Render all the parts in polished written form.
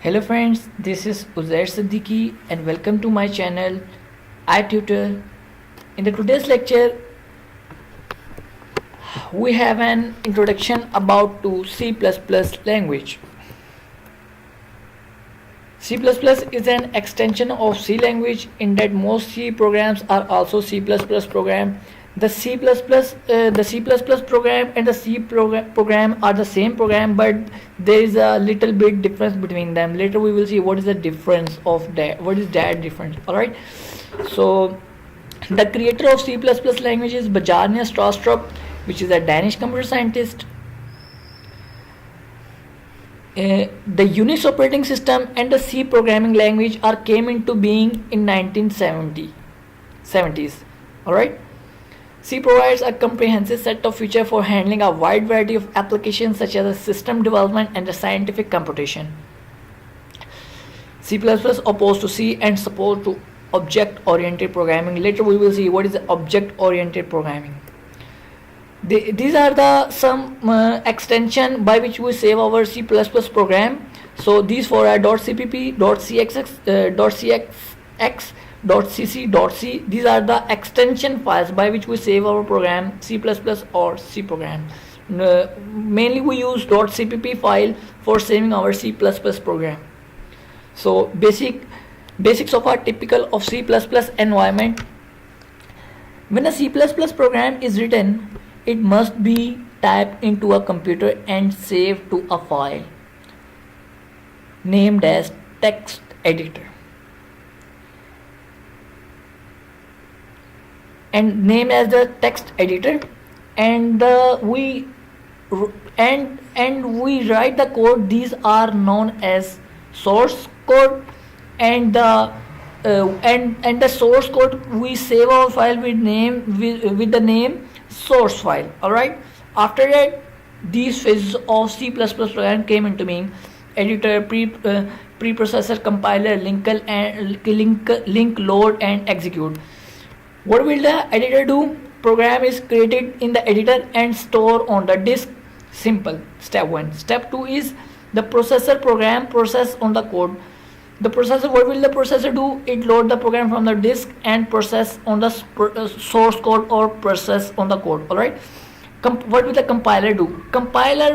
Hello friends, this is Uzair Siddiqui and welcome to my channel iTutor. In the today's lecture, we have an introduction about to C++ language. C++ is an extension of C language in that most C programs are also C++ program. The C++ program and the C program are the same program, but there is a little bit difference between them. Later we will see what is the difference of that. What is that difference? All right. So the creator of C++ language is Bjarne Stroustrup, which is a Danish computer scientist. The Unix operating system and the C programming language came into being in 1970s. All right. C provides a comprehensive set of features for handling a wide variety of applications such as system development and the scientific computation. C++ opposed to C and support to object-oriented programming. Later we will see what is object-oriented programming. These are the some extension by which we save our C++ program. So these four are .cpp, .cxx, .cxx, .cc.c. These are the extension files by which we save our program, C++ or C program. Mainly we use .cpp file for saving our C++ program. So basics of our typical of C++ environment. When a C++ program is written, it must be typed into a computer and saved to a file named as text editor. And named as the text editor, and we write the code. These are known as source code, and the source code we save our file with the name source file. All right. After that, these phases of C++ program came into being: editor, preprocessor, compiler, link, load, and execute. What will the editor do? Program is created in the editor and stored on the disk. Simple. Step 1. Step 2 is the processor program process on the code. The processor, what will the processor do? It load the program from the disk and process on the source code or process on the code. All right. What will the compiler do? Compiler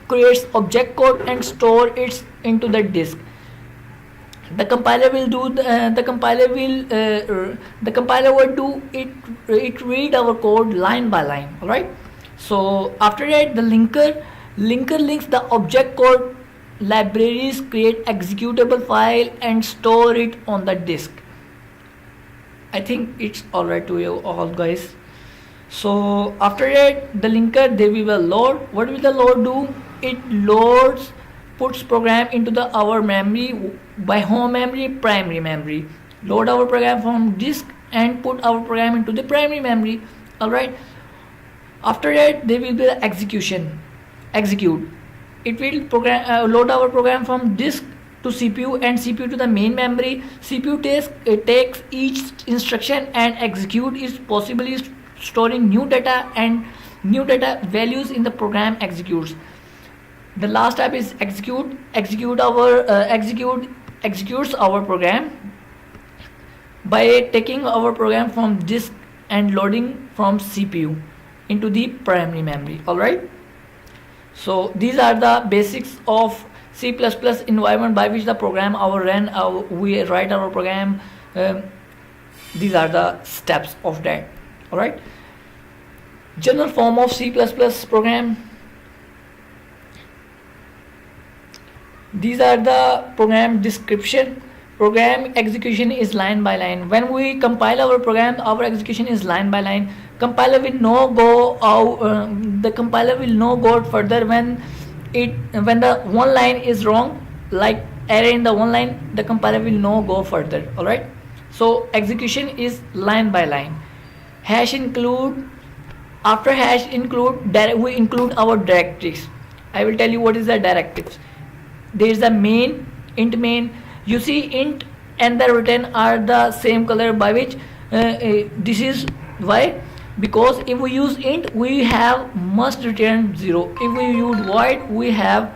creates object code and store it into the disk. The compiler will do the compiler will do it read our code line by line. All right. So after that, the linker links the object code libraries, create executable file and store it on the disk. I think it's alright to you all guys. So after that, the linker they will load. What will the load do? It loads, puts program into our memory by home memory, primary memory. Load our program from disk and put our program into the primary memory. All right. After that, there will be the execute. It will load our program from disk to CPU and CPU to the main memory. CPU takes each instruction and execute is possibly storing new data, and new data values in the program executes. The last step is executes our program by taking our program from disk and loading from CPU into the primary memory. All right. So these are the basics of C++ environment by which the program we write our program. These are the steps of that. All right. General form of C++ program. These are the program description. Program execution is line by line. When we compile our program, our execution is line by line. Compiler will not go out. The compiler will not go further when the one line is wrong, like error in the one line. The compiler will not go further. All right. So execution is line by line. Hash include. After hash include, we include our directives. I will tell you what is the directives. There is a main, int main. You see int and the return are the same color, by which this is why, because if we use int we have must return 0. If we use void we have